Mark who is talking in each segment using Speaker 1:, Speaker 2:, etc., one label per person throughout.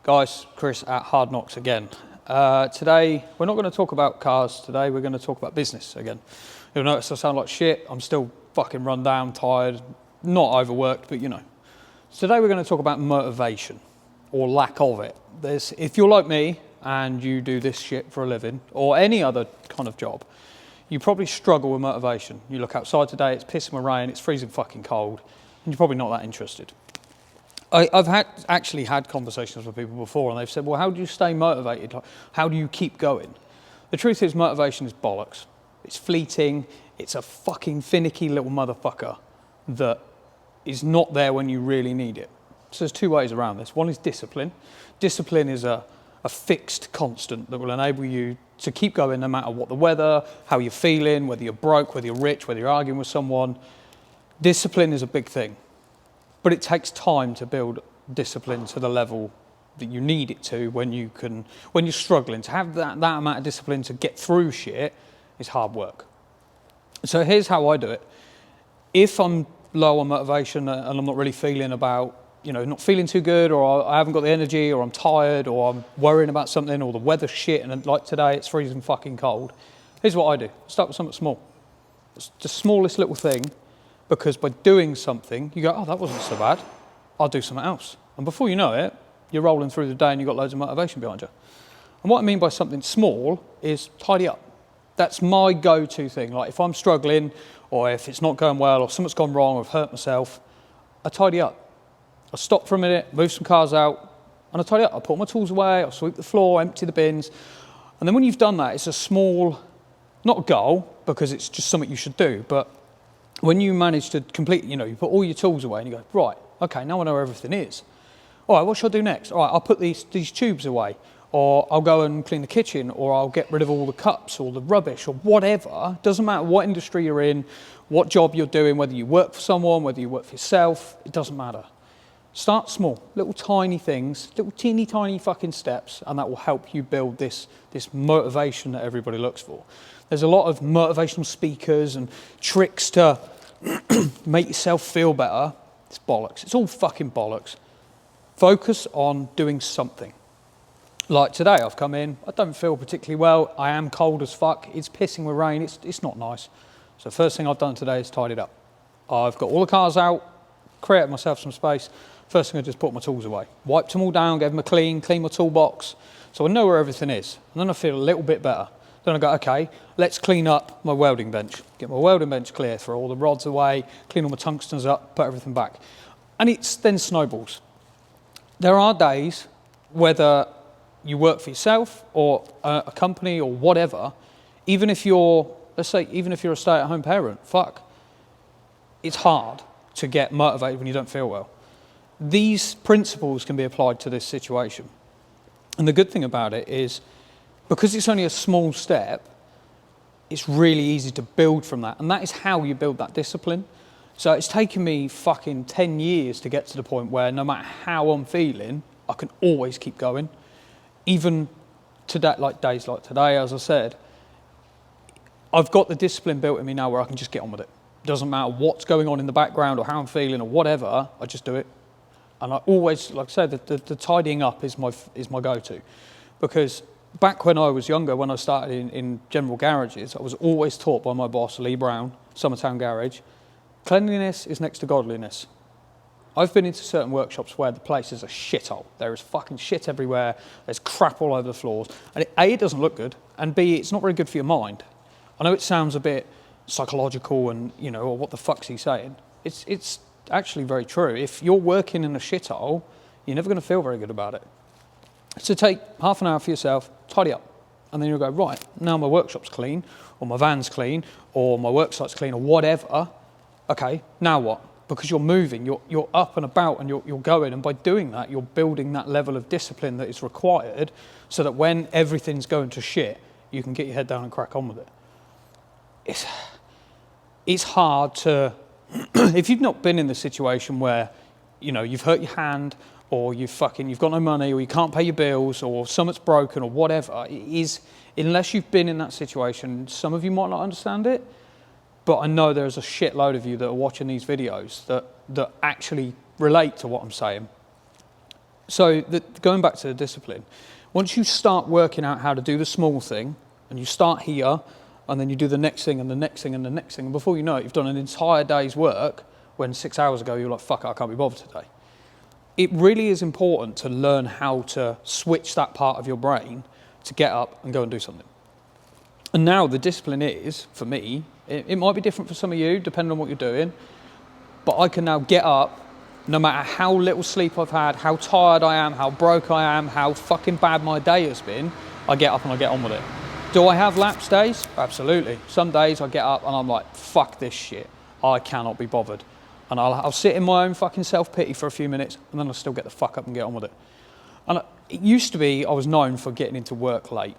Speaker 1: Guys, Chris at Hard Knocks again. Today, we're not going to talk about cars today, we're going to talk about business again. You'll notice I sound like shit, I'm still fucking run down, tired, not overworked, but you know. So today we're going to talk about motivation, or lack of it. If you're like me, and you do this shit for a living, or any other kind of job, you probably struggle with motivation. You look outside today, it's pissing with rain, it's freezing fucking cold, and you're probably not that interested. I've actually had conversations with people before and they've said, well, how do you stay motivated? How do you keep going? The truth is motivation is bollocks. It's fleeting. It's a fucking finicky little motherfucker that is not there when you really need it. So there's two ways around this. One is discipline. Discipline is a fixed constant that will enable you to keep going no matter what the weather, how you're feeling, whether you're broke, whether you're rich, whether you're arguing with someone. Discipline is a big thing. But it takes time to build discipline to the level that you need it to when you're struggling. To have that amount of discipline to get through shit is hard work. So here's how I do it. If I'm low on motivation and I'm not really feeling not feeling too good, or I haven't got the energy, or I'm tired, or I'm worrying about something, or the weather's shit, and like today it's freezing fucking cold, here's what I do. Start with something small. It's the smallest little thing. Because by doing something, you go, oh, that wasn't so bad. I'll do something else. And before you know it, you're rolling through the day and you've got loads of motivation behind you. And what I mean by something small is tidy up. That's my go-to thing. Like if I'm struggling, or if it's not going well, or something's gone wrong, or I've hurt myself, I tidy up. I stop for a minute, move some cars out, and I tidy up. I put my tools away, I sweep the floor, empty the bins. And then when you've done that, it's a small, not a goal, because it's just something you should do, but when you manage to complete, you put all your tools away and you go, right, okay, now I know where everything is. All right, what should I do next? All right, I'll put these tubes away, or I'll go and clean the kitchen, or I'll get rid of all the cups or the rubbish or whatever. Doesn't matter what industry you're in, what job you're doing, whether you work for someone, whether you work for yourself, it doesn't matter. Start small, little tiny things, little teeny tiny fucking steps, and that will help you build this motivation that everybody looks for. There's a lot of motivational speakers and tricks to make yourself feel better. It's bollocks. It's all fucking bollocks. Focus on doing something. Like today, I've come in, I don't feel particularly well, I am cold as fuck, it's pissing with rain, it's not nice. So first thing I've done today is tidied up. I've got all the cars out, created myself some space. First thing I just put my tools away. Wiped them all down, gave them a clean my toolbox, so I know where everything is. And then I feel a little bit better. Then I go, okay, let's clean up my welding bench. Get my welding bench clear, throw all the rods away, clean all my tungstens up, put everything back. And it then snowballs. There are days, whether you work for yourself or a company or whatever, even if you're a stay-at-home parent, it's hard to get motivated when you don't feel well. These principles can be applied to this situation. And the good thing about it is, because it's only a small step, it's really easy to build from that. And that is how you build that discipline. So it's taken me fucking 10 years to get to the point where no matter how I'm feeling, I can always keep going. Even today, like days like today, as I said, I've got the discipline built in me now where I can just get on with it. Doesn't matter what's going on in the background or how I'm feeling or whatever, I just do it. And I always, like I said, the tidying up is my go-to. Because back when I was younger, when I started in general garages, I was always taught by my boss, Lee Brown, Summertown Garage, cleanliness is next to godliness. I've been into certain workshops where the place is a shithole. There is fucking shit everywhere. There's crap all over the floors. And A, it doesn't look good, and B, it's not very good for your mind. I know it sounds a bit psychological and, or what the fuck's he saying? It's actually very true. If you're working in a shithole, you're never going to feel very good about it. So take half an hour for yourself, tidy up, and then you'll go, right, now my workshop's clean, or my van's clean, or my work site's clean, or whatever. Okay, now what? Because you're moving, you're up and about, and you're going, and by doing that, you're building that level of discipline that is required so that when everything's going to shit, you can get your head down and crack on with it. It's hard to, if you've not been in the situation where, you've hurt your hand, or you've got no money, or you can't pay your bills, or something's broken, or whatever, it is, unless you've been in that situation, some of you might not understand it, but I know there's a shitload of you that are watching these videos that actually relate to what I'm saying. So going back to the discipline, once you start working out how to do the small thing, and you start here, and then you do the next thing and the next thing and the next thing, and before you know it, you've done an entire day's work when 6 hours ago you were like, fuck it, I can't be bothered today. It really is important to learn how to switch that part of your brain to get up and go and do something. And now the discipline is, for me, it might be different for some of you, depending on what you're doing, but I can now get up, no matter how little sleep I've had, how tired I am, how broke I am, how fucking bad my day has been, I get up and I get on with it. Do I have lapse days? Absolutely. Some days I get up and I'm like, fuck this shit. I cannot be bothered. And I'll sit in my own fucking self-pity for a few minutes, and then I'll still get the fuck up and get on with it. And it used to be I was known for getting into work late.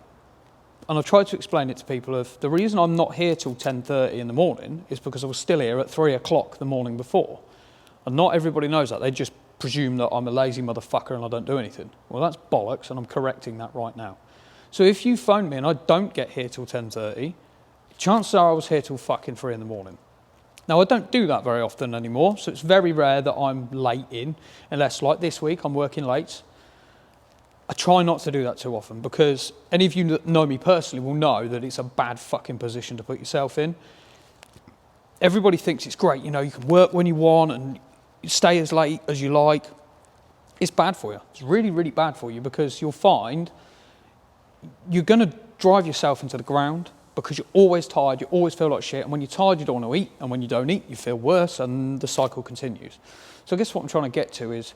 Speaker 1: And I tried to explain it to people of the reason I'm not here till 10:30 in the morning is because I was still here at 3 o'clock the morning before. And not everybody knows that. They just presume that I'm a lazy motherfucker and I don't do anything. Well, that's bollocks, and I'm correcting that right now. So if you phone me and I don't get here till 10:30, chances are I was here till fucking 3 in the morning. Now, I don't do that very often anymore, so it's very rare that I'm late in, unless, like this week, I'm working late. I try not to do that too often, because any of you that know me personally will know that it's a bad fucking position to put yourself in. Everybody thinks it's great, you know, you can work when you want and stay as late as you like. It's bad for you. It's really, really bad for you, because you'll find you're going to drive yourself into the ground, because you're always tired, you always feel like shit, and when you're tired you don't want to eat, and when you don't eat you feel worse, and the cycle continues. So I guess what I'm trying to get to is,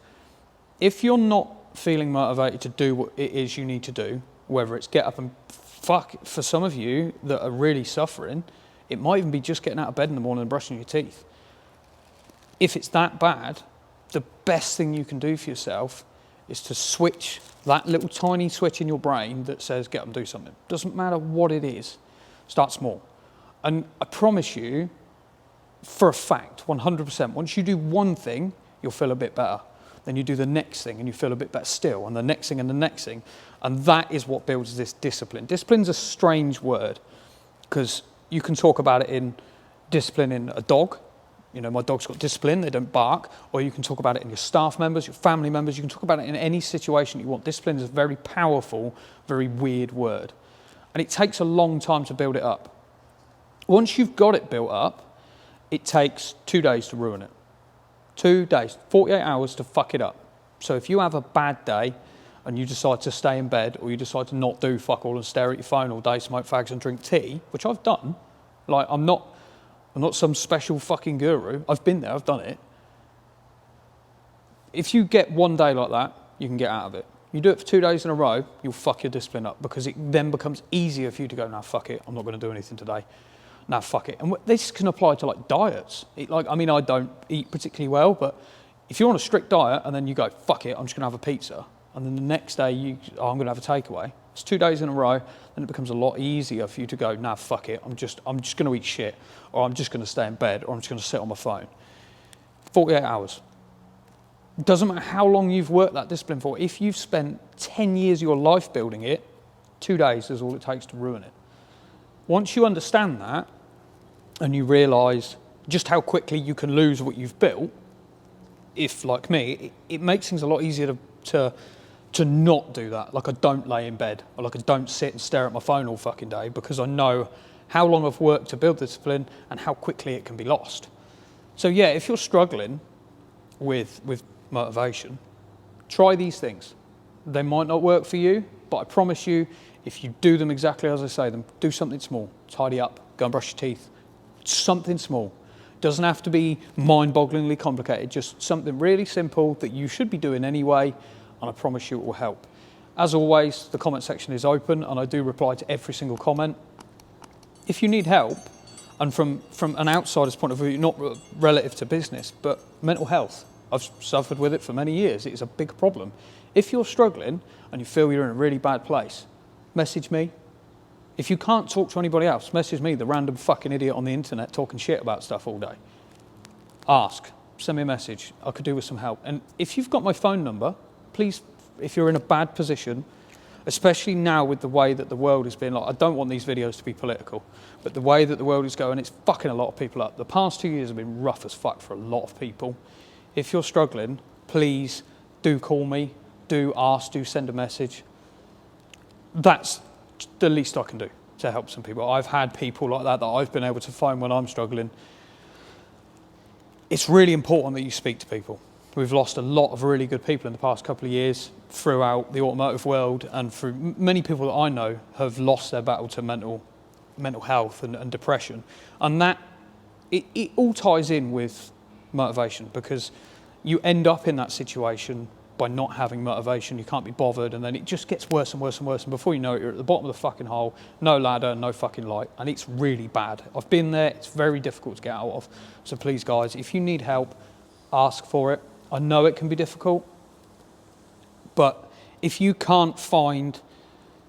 Speaker 1: if you're not feeling motivated to do what it is you need to do, whether it's get up and fuck, for some of you that are really suffering, it might even be just getting out of bed in the morning and brushing your teeth. If it's that bad, the best thing you can do for yourself is to switch that little tiny switch in your brain that says get up and do something. Doesn't matter what it is. Start small. And I promise you, for a fact, 100%, once you do one thing, you'll feel a bit better. Then you do the next thing and you feel a bit better still, and the next thing and the next thing. And that is what builds this discipline. Discipline's a strange word, because you can talk about it in disciplining a dog. You know, my dog's got discipline, they don't bark. Or you can talk about it in your staff members, your family members. You can talk about it in any situation you want. Discipline is a very powerful, very weird word. And it takes a long time to build it up. Once you've got it built up, it takes 2 days to ruin it. 2 days, 48 hours to fuck it up. So if you have a bad day and you decide to stay in bed, or you decide to not do fuck all and stare at your phone all day, smoke fags and drink tea, which I've done, like I'm not some special fucking guru. I've been there, I've done it. If you get one day like that, you can get out of it. You do it for 2 days in a row, you'll fuck your discipline up, because it then becomes easier for you to go, nah, fuck it, I'm not going to do anything today. Nah, fuck it. And this can apply to like diets. I don't eat particularly well, but if you're on a strict diet and then you go, fuck it, I'm just going to have a pizza, and then the next day I'm going to have a takeaway. It's 2 days in a row, then it becomes a lot easier for you to go, nah, fuck it, I'm just going to eat shit, or I'm just going to stay in bed, or I'm just going to sit on my phone. 48 hours. It doesn't matter how long you've worked that discipline for. If you've spent 10 years of your life building it, 2 days is all it takes to ruin it. Once you understand that, and you realise just how quickly you can lose what you've built, if, like me, it makes things a lot easier to not do that. Like, I don't lay in bed, or like I don't sit and stare at my phone all fucking day, because I know how long I've worked to build discipline and how quickly it can be lost. So yeah, if you're struggling with motivation, try these things. They might not work for you, but I promise you, if you do them exactly as I say them, do something small, tidy up, go and brush your teeth, something small. Doesn't have to be mind-bogglingly complicated, just something really simple that you should be doing anyway, and I promise you it will help. As always, the comment section is open, and I do reply to every single comment. If you need help, and from an outsider's point of view, not relative to business, but mental health, I've suffered with it for many years. It is a big problem. If you're struggling and you feel you're in a really bad place, message me. If you can't talk to anybody else, message me, the random fucking idiot on the internet talking shit about stuff all day. Ask, send me a message. I could do with some help. And if you've got my phone number, please, if you're in a bad position, especially now with the way that the world has been, like, I don't want these videos to be political, but the way that the world is going, it's fucking a lot of people up. The past 2 years have been rough as fuck for a lot of people. If you're struggling, please do call me, do ask, do send a message. That's the least I can do to help some people. I've had people like that I've been able to find when I'm struggling. It's really important that you speak to people. We've lost a lot of really good people in the past couple of years throughout the automotive world, and through many people that I know have lost their battle to mental health and depression. And that, it all ties in with motivation, because you end up in that situation by not having motivation. You can't be bothered, and then it just gets worse and worse and worse, and before you know it, you're at the bottom of the fucking hole, no ladder, no fucking light, and it's really bad. I've been there. It's very difficult to get out of. So please, guys, if you need help, ask for it. I know it can be difficult, but if you can't find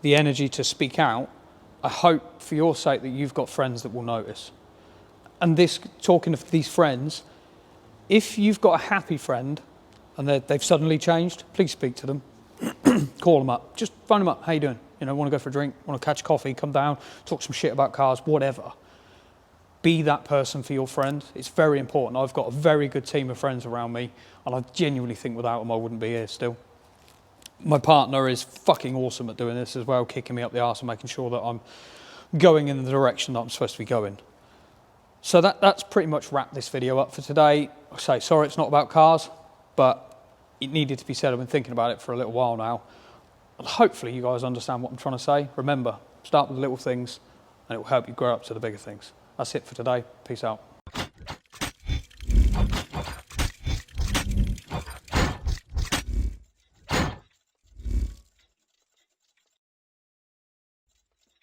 Speaker 1: the energy to speak out, I hope for your sake that you've got friends that will notice. And this, talking of these friends, if you've got a happy friend and they've suddenly changed, please speak to them. Call them up. Just phone them up. How you doing? Want to go for a drink? Want to catch coffee? Come down, talk some shit about cars, whatever. Be that person for your friend. It's very important. I've got a very good team of friends around me, and I genuinely think without them I wouldn't be here still. My partner is fucking awesome at doing this as well, kicking me up the arse and making sure that I'm going in the direction that I'm supposed to be going. So that's pretty much wrapped this video up for today. I say sorry it's not about cars, but it needed to be said. I've been thinking about it for a little while now. And hopefully you guys understand what I'm trying to say. Remember, start with the little things and it will help you grow up to the bigger things. That's it for today. Peace out.